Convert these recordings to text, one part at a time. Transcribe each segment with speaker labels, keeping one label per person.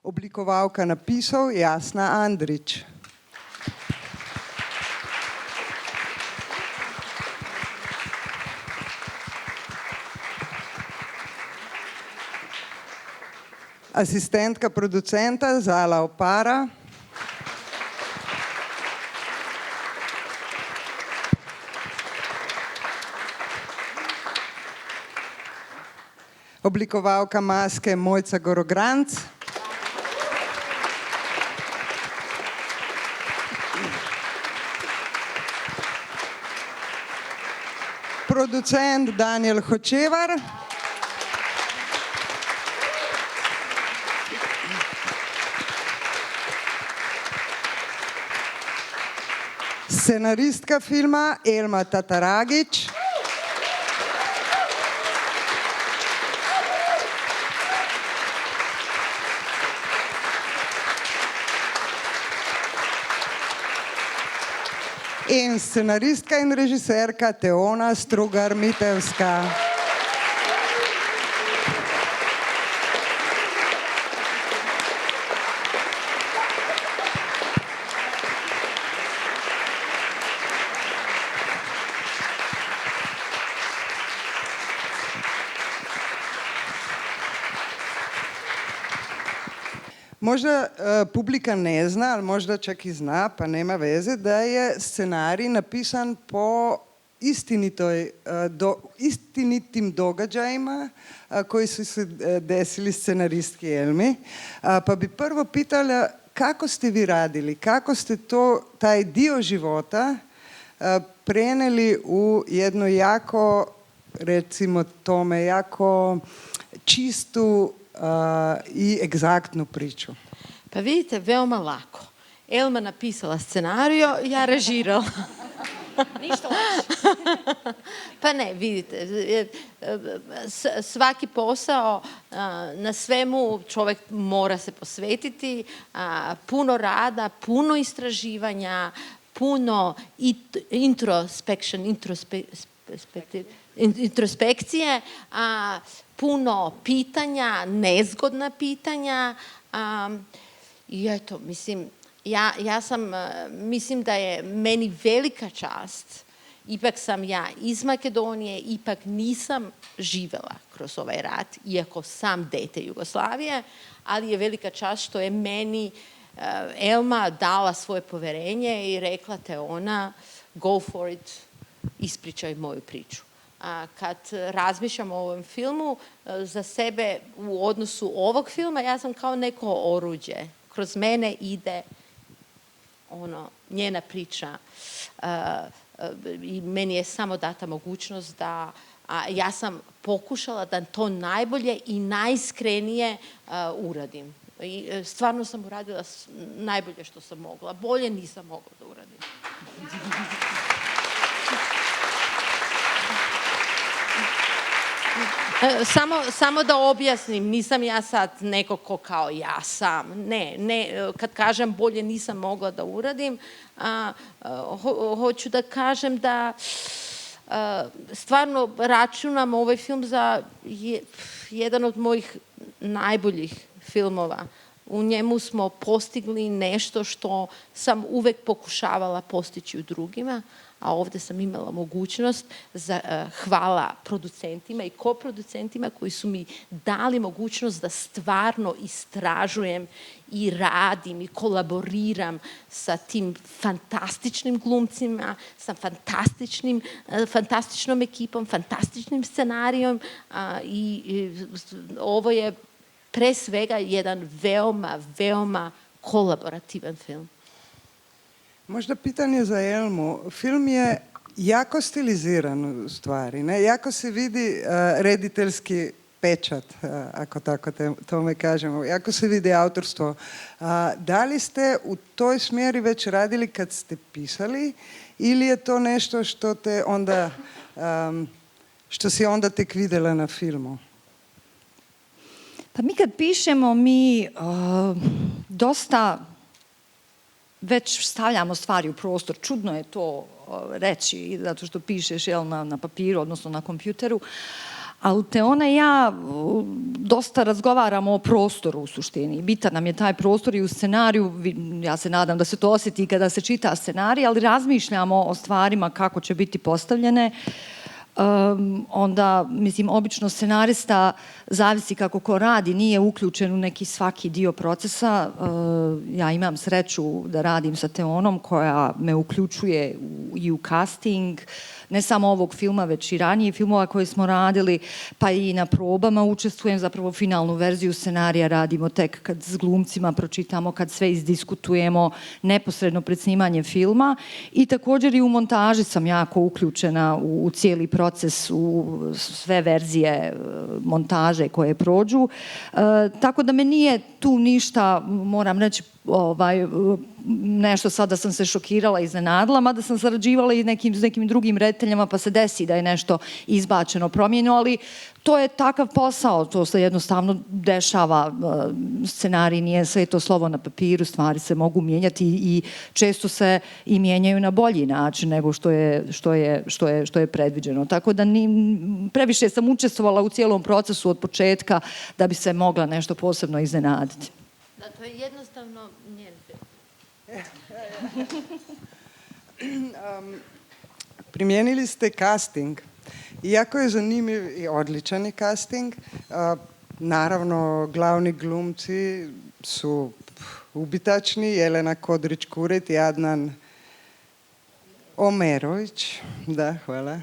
Speaker 1: Oblikovalka napisov Jasna Andrić. Asistentka producenta Zala Opara. Oblikovalka maske Mojca Gorogranc. Producent Daniel Hočevar. Scenaristka filma Elma Tataragić. In scenaristka in režiserka Teona Strugar-Mitevska. Možda publika ne zna, ali možda čak i zna, pa nema veze, da je scenarij napisan po istinitim događajima koji su se desili scenaristki Elmi. Pa bi prvo pitala kako ste vi radili, kako ste taj dio života preneli u jednu jako, recimo tome, jako čistu i egzaktnu priču.
Speaker 2: Pa vidite, veoma lako. Elma napisala scenariju, ja režirala.
Speaker 3: Ništa lakše.
Speaker 2: Pa ne, vidite, svaki posao, na svemu čovjek mora se posvetiti, puno rada, puno istraživanja, puno introspekcije, puno pitanja, nezgodna pitanja. I eto, mislim da je meni velika čast. Ipak sam ja iz Makedonije, ipak nisam živjela kroz ovaj rat, iako sam dete Jugoslavije, ali je velika čast što je meni Elma dala svoje poverenje i rekla Teona, go for it, ispričaj moju priču. Kad razmišljam o ovom filmu, za sebe u odnosu ovog filma, ja sam kao neko oruđe. Kroz mene ide njena priča i meni je samo data mogućnost da ja sam pokušala da to najbolje i najiskrenije uradim. I stvarno sam uradila najbolje što sam mogla. Bolje nisam mogla da uradim. Samo da objasnim, nisam ja sad neko ko kao ja sam. Ne, kad kažem bolje nisam mogla da uradim, hoću da kažem da stvarno računam ovaj film za jedan od mojih najboljih filmova. U njemu smo postigli nešto što sam uvek pokušavala postići u drugima, a ovdje sam imala mogućnost, hvala producentima i koproducentima koji su mi dali mogućnost da stvarno istražujem i radim i kolaboriram sa tim fantastičnim glumcima, sa fantastičnom ekipom, fantastičnim scenarijom i ovo je pre svega jedan veoma kolaborativan film.
Speaker 1: Možda pitanje za Elmu. Film je jako stiliziran u stvari, ne? Jako se vidi rediteljski pečat, ako tako tome kažemo. Jako se vidi autorstvo. Da li ste u toj smjeri već radili kad ste pisali ili je to nešto što te onda, što si onda tek vidjela na filmu?
Speaker 3: Pa mi kad pišemo, mi dosta već stavljamo stvari u prostor. Čudno je to reći, zato što pišeš na papiru, odnosno na kompjuteru. Ali Teona i ja dosta razgovaramo o prostoru u suštini. Bitan nam je taj prostor i u scenariju, ja se nadam da se to osjeti kada se čita scenarij, ali razmišljamo o stvarima kako će biti postavljene. Onda, mislim, obično scenarista, zavisi kako ko radi, nije uključen u neki svaki dio procesa. Ja imam sreću da radim sa Teonom koja me uključuje i u casting, ne samo ovog filma, već i ranije filmova koje smo radili, pa i na probama učestvujem, zapravo finalnu verziju scenarija radimo tek kad s glumcima pročitamo, kad sve izdiskutujemo neposredno pred snimanjem filma i također i u montaži sam jako uključena u cijeli proces, u sve verzije montaže koje prođu. Tako da me nije tu ništa, moram reći, nešto sad da sam se šokirala i iznenadila, mada sam sarađivala i s nekim drugim rediteljama pa se desi da je nešto izbačeno, promijenjeno, ali to je takav posao, to se jednostavno dešava, scenarij nije sveto slovo na papiru, stvari se mogu mijenjati i često se i mijenjaju na bolji način nego što je predviđeno. Tako da previše sam učestvovala u cijelom procesu od početka da bi se mogla nešto posebno iznenaditi.
Speaker 2: Da, to je jednostavno njen film.
Speaker 1: Primijenili ste casting. Iako je zanimljiv i odličan je casting, naravno glavni glumci su ubitačni, Jelena Kodrić-Kuret i Adnan Omerović, da, hvala.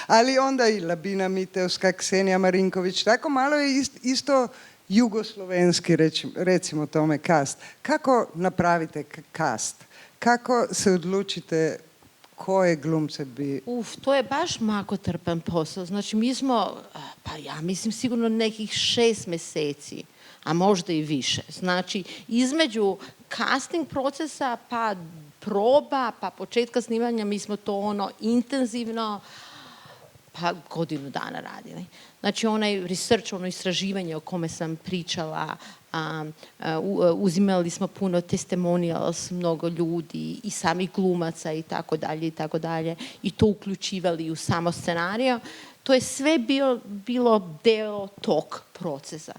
Speaker 1: Ali onda i Labina Mitevska, Ksenija Marinković, tako malo je isto jugoslovenski, recimo tome, cast. Kako napravite cast? Kako se odlučite koje glumce bi...
Speaker 2: To je baš mukotrpan posao. Znači, mi smo, pa ja mislim sigurno nekih 6 mjeseci, a možda i više. Znači, između casting procesa pa proba, pa početka snimanja, mi smo to intenzivno pa godinu dana radili. Znači, onaj research, ono istraživanje o kome sam pričala, uzimali smo puno testimonials, mnogo ljudi i samih glumaca i tako dalje i to uključivali u samo scenariju. To je sve bilo deo tog procesa.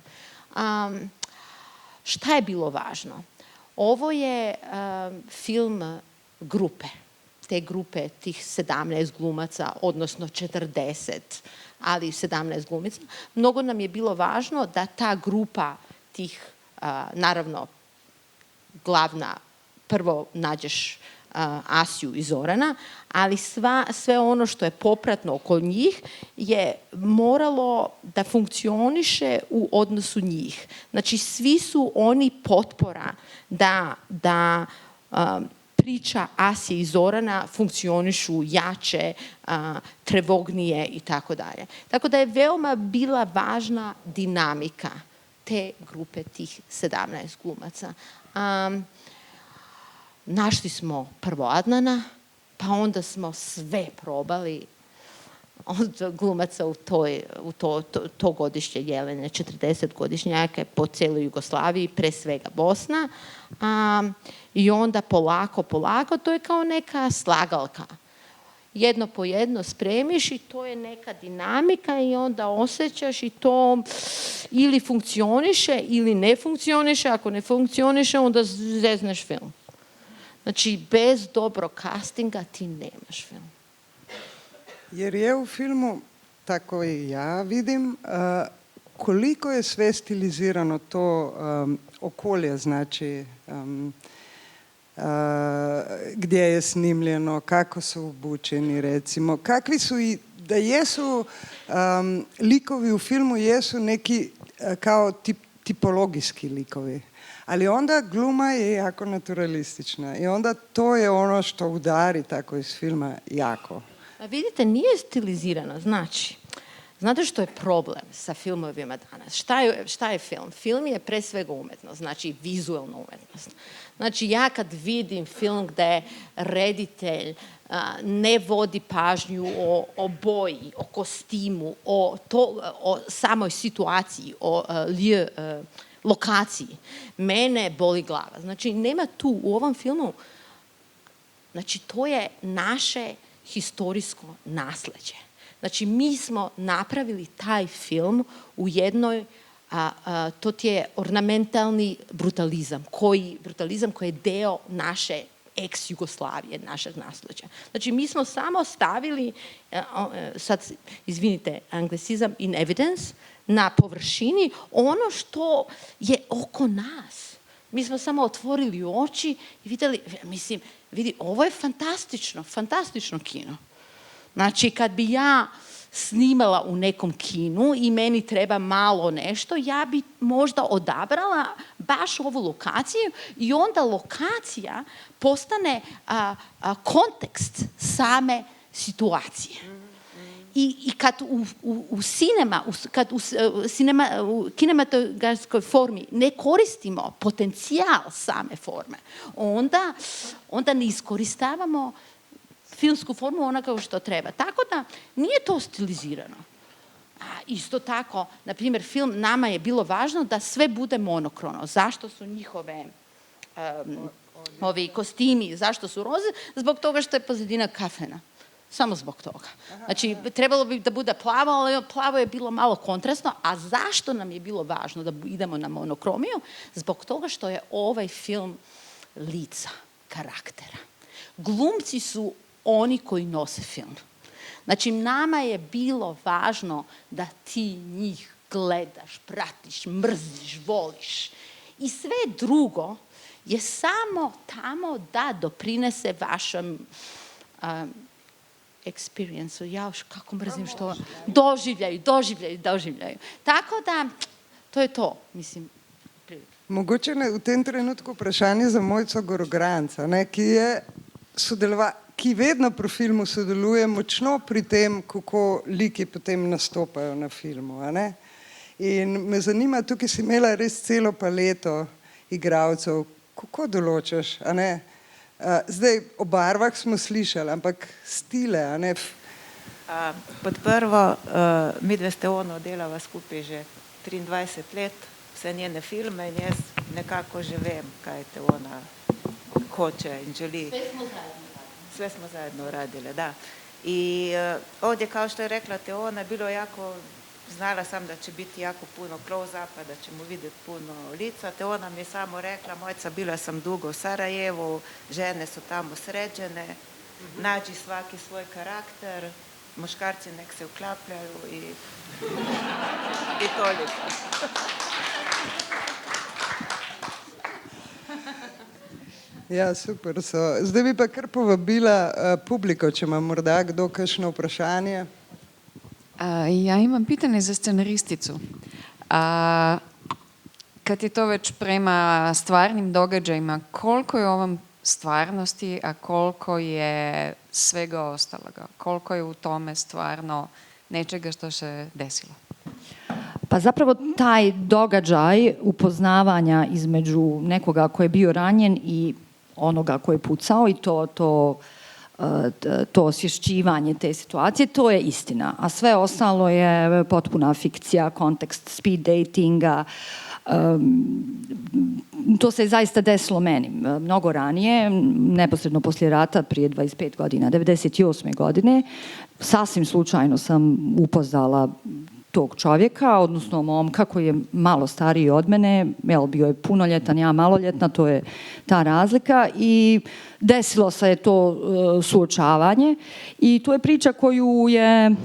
Speaker 2: Šta je bilo važno? Ovo je film grupe. Te grupe, tih 17 glumaca, odnosno 40, ali 17 glumica. Mnogo nam je bilo važno da ta grupa tih, naravno, glavna, prvo nađeš Asiju i Zorana, ali sve ono što je popratno oko njih je moralo da funkcioniše u odnosu njih. Znači, svi su oni potpora da priča Asije i Zorana funkcionišu jače, trevognije i tako dalje. Tako da je veoma bila važna dinamika te grupe tih 17 glumaca. Našli smo prvo Adnana, pa onda smo sve probali od glumaca u to godišnje Jelene, 40-godišnjaka po cijeloj Jugoslaviji, pre svega Bosna. I onda polako, to je kao neka slagalka. Jedno po jedno spremiš i to je neka dinamika i onda osjećaš i to ili funkcioniše ili ne funkcioniše. Ako ne funkcioniše, onda zezneš film. Znači, bez dobrog castinga ti nemaš film.
Speaker 1: Jer je u filmu, tako i ja vidim, koliko je sve stilizirano to okolje, znači gdje je snimljeno, kako su obučeni, recimo, kakvi su i da jesu likovi u filmu, jesu neki kao tipologijski likovi. Ali onda gluma je jako naturalistična i onda to je ono što udari tako iz filma jako.
Speaker 2: A vidite, nije stilizirano, znači. Znate što je problem sa filmovima danas? Šta je film? Film je pre svega umetnost, znači vizualna umetnost. Znači, ja kad vidim film gde reditelj ne vodi pažnju o boji, o kostimu, o samoj situaciji, o lokaciji, mene boli glava. Znači, nema tu u ovom filmu, znači, to je naše historijsko nasleđe. Znači, mi smo napravili taj film u jednoj, to ti je ornamentalni brutalizam koji je deo naše ex-Jugoslavije, našeg nasljeđa. Znači, mi smo samo stavili, sad, izvinite, anglesizam, in evidence, na površini ono što je oko nas. Mi smo samo otvorili oči i vidjeli, vidi, ovo je fantastično kino. Znači, kad bi ja snimala u nekom kinu i meni treba malo nešto, ja bi možda odabrala baš ovu lokaciju i onda lokacija postane kontekst same situacije. I kad u kinematografskoj formi ne koristimo potencijal same forme, onda ne iskoristavamo filmsku formu ona kao što treba. Tako da nije to stilizirano. Isto tako, na primjer, film, nama je bilo važno da sve bude monokrono. Zašto su njihove ovi kostimi, zašto su roze? Zbog toga što je pozadina kafena. Samo zbog toga. Znači, trebalo bi da bude plavo, ali plavo je bilo malo kontrastno. A zašto nam je bilo važno da idemo na monokromiju? Zbog toga što je ovaj film lica, karaktera. Glumci su oni koji nose film. Znači, nama je bilo važno da ti njih gledaš, pratiš, mrziš, voliš. I sve drugo je samo tamo da doprinese vašem experience-u. Ja kako mrzim što... Doživljaju. Tako da, to je to, mislim.
Speaker 1: Mogoče v tem trenutku vprašanje za Mojco Gorogranca, ki vedno pri filmu sodeluje močno pri tem, kako liki potem nastopajo na filmu. In me zanima, tukaj si imela res celo paleto igralcev, kako določaš? Zdaj, o barvah smo slišali, ampak stile.
Speaker 4: Pod prvo, midve ste ono delava skupaj že 23 let, vse njene filme in jaz nekako že vem, kaj te ona hoče in želi. Sve smo zajedno radile, da. I ovdje, kao što je rekla Teona, bilo jako, znala sam da će biti jako puno close-upa, da ćemo vidjeti puno lica. Teona mi je samo rekla, Mojca, bila sam dugo u Sarajevu, žene su tamo sređene, nađi svaki svoj karakter, muškarci nek se uklapljaju i toliko.
Speaker 1: Ja, super so. Zdaj bi pa kar povabila publiko, če ima morda kdo kakšno vprašanje.
Speaker 5: Ja imam pitanje za scenaristicu. Kad je to već prema stvarnim događajima, koliko je ovom stvarnosti, a koliko je svega ostaloga? Koliko je u tome stvarno nečega što se desilo?
Speaker 3: Pa zapravo taj događaj upoznavanja između nekoga ko je bio ranjen i onoga ko je pucao i to osvješćivanje te situacije, to je istina. A sve ostalo je potpuna fikcija, kontekst speed datinga. To se je zaista desilo meni mnogo ranije, neposredno poslije rata, prije 25 godina, 98. godine. Sasvim slučajno sam upoznala tog čovjeka, odnosno momka koji je malo stariji od mene, bio je punoljetan, ja maloljetna, to je ta razlika i desilo se je to suočavanje i to je priča koju je,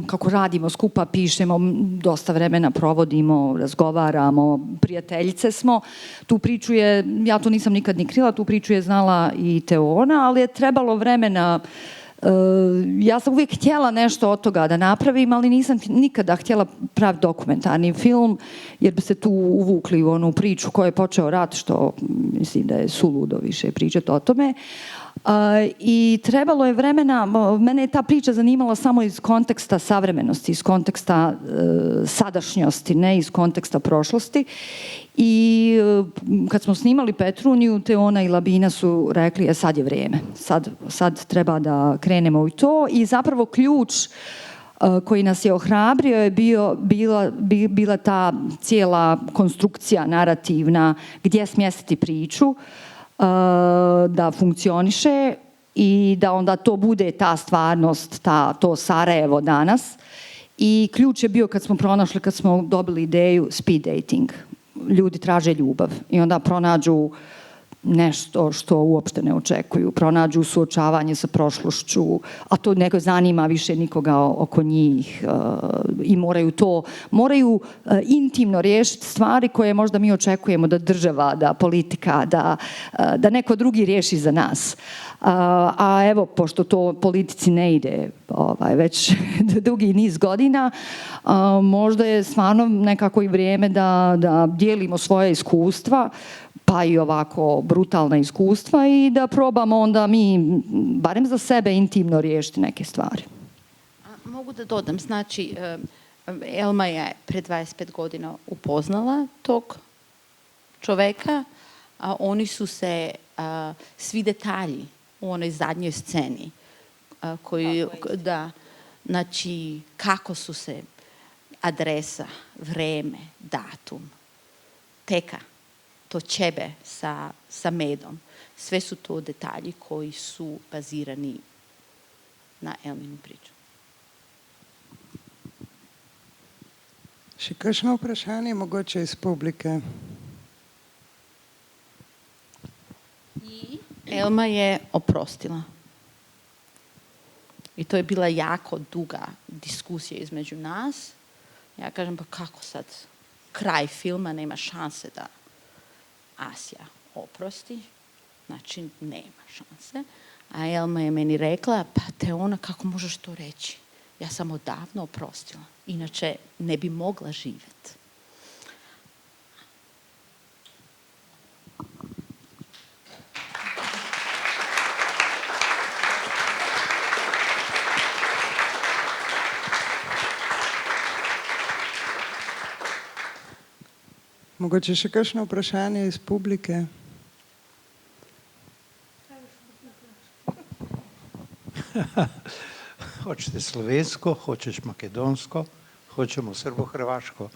Speaker 3: kako radimo skupa, pišemo, dosta vremena provodimo, razgovaramo, prijateljice smo. Tu priču je, ja to nisam nikad ni krila, tu priču je znala i Teona, ali je trebalo vremena. Ja sam uvijek htjela nešto od toga da napravim, ali nisam nikada htjela praviti dokumentarni film, jer bi se tu uvukli u onu priču ko je počeo rat, što mislim da je suludo više pričati o tome. I trebalo je vremena, mene je ta priča zanimala samo iz konteksta savremenosti, iz konteksta sadašnjosti, ne iz konteksta prošlosti. I kad smo snimali Petruniju, Teona i Labina su rekli, sad je vrijeme, sad treba da krenemo u to. I zapravo ključ koji nas je ohrabrio je bila ta cijela konstrukcija narativna, gdje smjestiti priču da funkcioniše i da onda to bude ta stvarnost, to Sarajevo danas. I ključ je bio kad smo dobili ideju speed dating. Ljudi traže ljubav i onda pronađu nešto što uopšte ne očekuju. Pronađu suočavanje sa prošlošću, a to neko zanima više nikoga oko njih i moraju intimno riješiti stvari koje možda mi očekujemo da država, da politika, da neko drugi riješi za nas. A evo, pošto to politici ne ide već dugi niz godina, možda je stvarno nekako i vrijeme da dijelimo svoje iskustva, pa i ovako brutalna iskustva i da probamo onda mi, barem za sebe, intimno riješiti neke stvari.
Speaker 2: Mogu da dodam, znači, Elma je pred 25 godina upoznala tog čoveka, a oni su se, svi detalji u onoj zadnjoj sceni, znači, kako su se adresa, vreme, datum, teka, to ćebe sa medom. Sve su to detalji koji su bazirani na Elminu priču.
Speaker 1: Še kakšno vprašanje mogoče iz publike?
Speaker 2: Elma je oprostila. I to je bila jako duga diskusija između nas. Ja kažem, pa kako sad? Kraj filma, nema šanse da Asja oprosti. Znači, nema šanse. A Elma je meni rekla, pa Teona, kako možeš to reći? Ja sam odavno oprostila. Inače, ne bi mogla živjeti.
Speaker 1: Mogoče še kakšno vprašanje iz publike?
Speaker 6: Hoćete slovensko, hoćeš makedonsko, hoćemo srbo-hrvaško.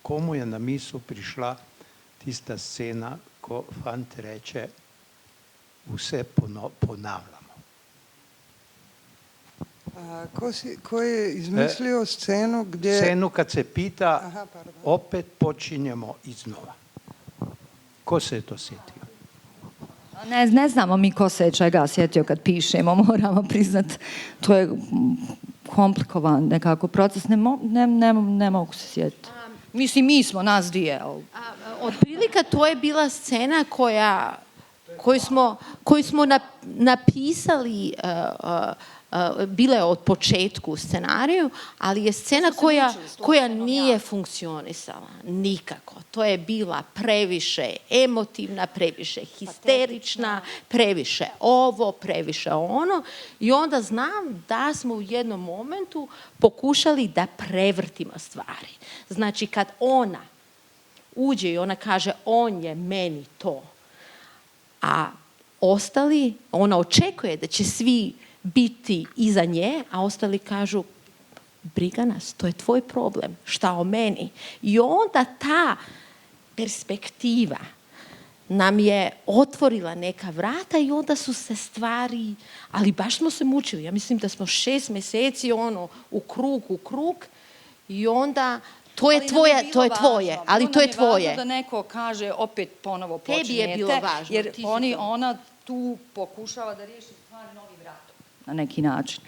Speaker 6: Komu je na misel prišla tista scena, ko fant reče, vse ponavljamo?
Speaker 1: Ko je izmislio scenu gdje...
Speaker 6: Scenu kad se pita, opet počinjemo iznova. Ko se je to sjetio?
Speaker 3: Ne znamo mi ko se je čega sjetio kad pišemo, moramo priznat. To je komplikovan nekako proces, ne mogu se sjetiti. Mislim, mi smo, nas dvije.
Speaker 2: Otprilike to je bila scena koju smo napisali, bila je od početku u scenariju, ali je scena koja nije funkcionisala nikako. To je bila previše emotivna, previše histerična, previše ovo, previše ono. I onda znam da smo u jednom momentu pokušali da prevrtimo stvari. Znači, kad ona uđe i ona kaže, on je meni to, a ostali, ona očekuje da će svi biti iza nje, a ostali kažu, briga nas, to je tvoj problem, šta o meni? I onda ta perspektiva nam je otvorila neka vrata i onda su se stvari, ali baš smo se mučili. Ja mislim da smo 6 mjeseci u krug i onda to je tvoje, ali to je tvoje.
Speaker 3: Važno da neko kaže opet ponovo počinjete.
Speaker 2: Tebi je bilo važno.
Speaker 3: Jer ona tu pokušava da riješi stvari novim vratom. Na neki način.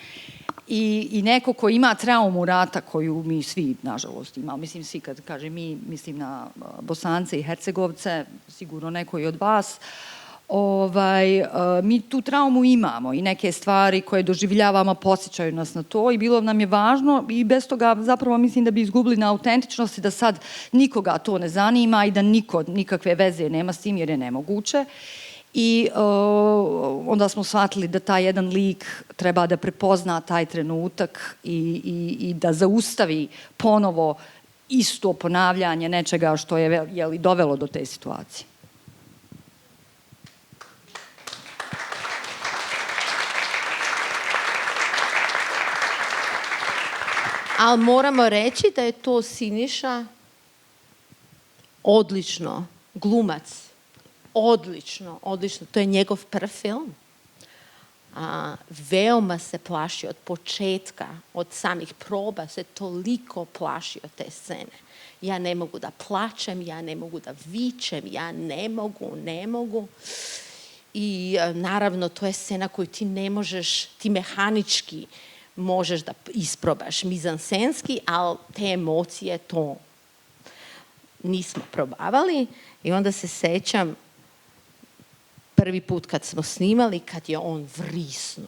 Speaker 3: I neko ko ima traumu rata koju mi svi, nažalost, imamo. Mislim, svi kad kaže mi, mislim na Bosance i Hercegovce, sigurno neko i od vas. Mi tu traumu imamo i neke stvari koje doživljavamo podsjećaju nas na to i bilo nam je važno i bez toga zapravo mislim da bi izgubili na autentičnosti, da sad nikoga to ne zanima i da niko nikakve veze nema s tim jer je nemoguće. I onda smo shvatili da taj jedan lik treba da prepozna taj trenutak i da zaustavi ponovo isto ponavljanje nečega što je dovelo do te situacije.
Speaker 2: Ali moramo reći da je to Siniša odlično glumac odlično. To je njegov prvi film. Veoma se plašio od početka, od samih proba se toliko plašio te scene. Ja ne mogu da plačem, ja ne mogu da vičem, ja ne mogu. I naravno to je scena koju ti ne možeš, ti mehanički možeš da isprobaš mizansenski, ali te emocije to nismo probavali. I onda se sećam prvi put kad smo snimali, kad je on vrisnuo.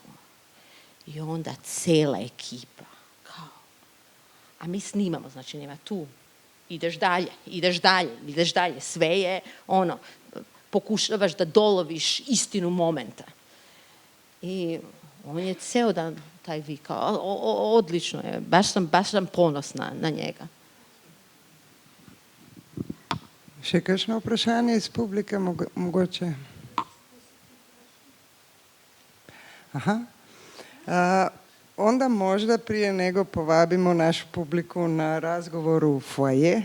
Speaker 2: I onda cela ekipa, kao, a mi snimamo, znači nema tu, ideš dalje, sve je ono, pokušavaš da doloviš istinu momenta. I on je ceo dan taj vikao, odlično je, baš sam ponosna na njega.
Speaker 1: Še kakšno vprašanje iz publike mogoče? Aha. Onda možda prije nego povabimo našu publiku na razgovor u foaje.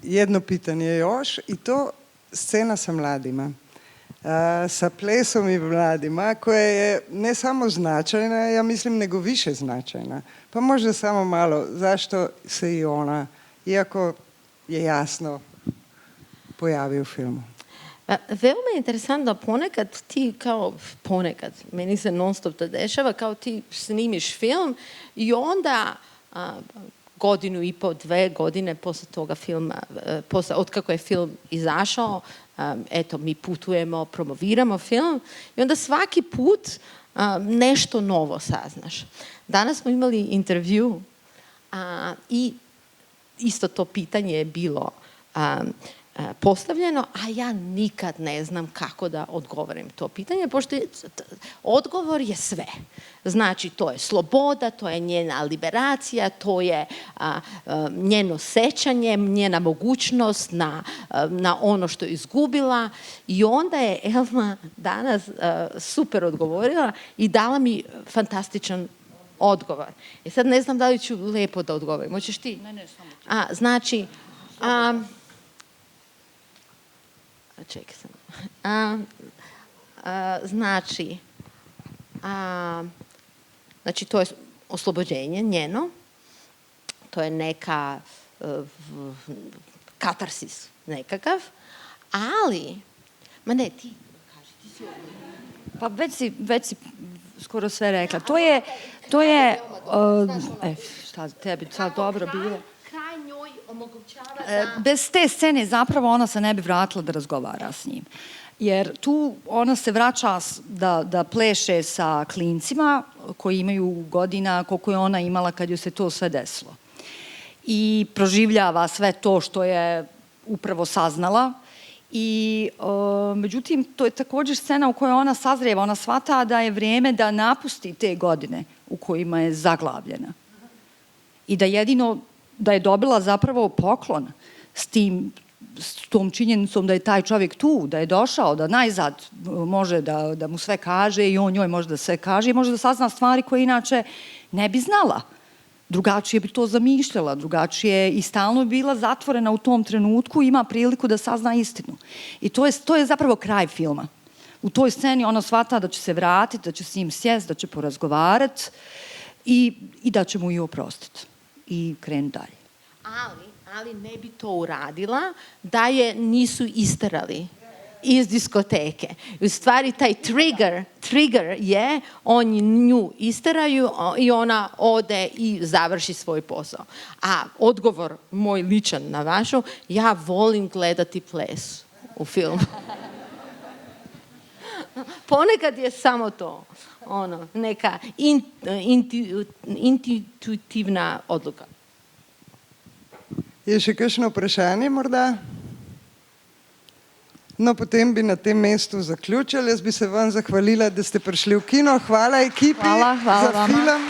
Speaker 1: Jedno pitanje još i to scena sa mladima. Sa plesom i mladima koja je ne samo značajna, ja mislim nego više značajna. Pa možda samo malo zašto se i ona, iako je jasno, pojavi u filmu.
Speaker 2: Veoma je interesantno, ponekad, meni se non stop to dešava, kao ti snimiš film i onda godinu i po, 2 godine posle toga filma, od kako je film izašao, eto, mi putujemo, promoviramo film i onda svaki put nešto novo saznaš. Danas smo imali intervju i isto to pitanje je bilo postavljeno, a ja nikad ne znam kako da odgovorim to pitanje, pošto odgovor je sve. Znači, to je sloboda, to je njena liberacija, to je njeno sećanje, njena mogućnost na ono što je izgubila. I onda je Elma danas super odgovorila i dala mi fantastičan odgovor. I sad ne znam da li ću lepo da odgovorim. Hoćeš ti?
Speaker 3: Ne, samo ti.
Speaker 2: Znači, čekaj sam. Znači, to je oslobođenje njeno, to je neka katarsis nekakav, ali, ma ne, ti kaži, ti si odgovorila.
Speaker 3: Pa već si skoro sve rekla. To je, šta tebi sad dobro bilo?
Speaker 2: Kraj njoj omogućava
Speaker 3: Bez te scene zapravo ona se ne bi vratila da razgovara s njim. Jer tu ona se vraća da pleše sa klincima koji imaju godina koliko je ona imala kad joj se to sve desilo. I proživljava sve to što je upravo saznala. I međutim, to je također scena u kojoj ona sazrijeva, ona shvata da je vrijeme da napusti te godine u kojima je zaglavljena. I da jedino da je dobila zapravo poklon s tom činjenicom da je taj čovjek tu, da je došao, da najzad može da mu sve kaže i on njoj može da sve kaže i može da sazna stvari koje inače ne bi znala. Drugačije bi to zamišljala, drugačije i stalno bi bila zatvorena u tom trenutku i ima priliku da sazna istinu. I to je zapravo kraj filma. U toj sceni ona shvata da će se vratiti, da će s njim sjest, da će porazgovarati i da će mu i oprostiti. I krenuti dalje.
Speaker 2: Ali ne bi to uradila da je nisu isterali iz diskoteke. U stvari taj trigger je, oni nju isteraju i ona ode i završi svoj posao. A odgovor moj ličan na vašu, ja volim gledati ples u filmu. Ponekad je samo to, neka intuitivna odluka.
Speaker 1: Je še kakšno vprašanje morda? No, potem bi na tem mestu zaključili. Jaz bi se vam zahvalila, da ste prišli v kino. Hvala ekipi
Speaker 3: Hvala
Speaker 1: za
Speaker 3: vama.
Speaker 1: film.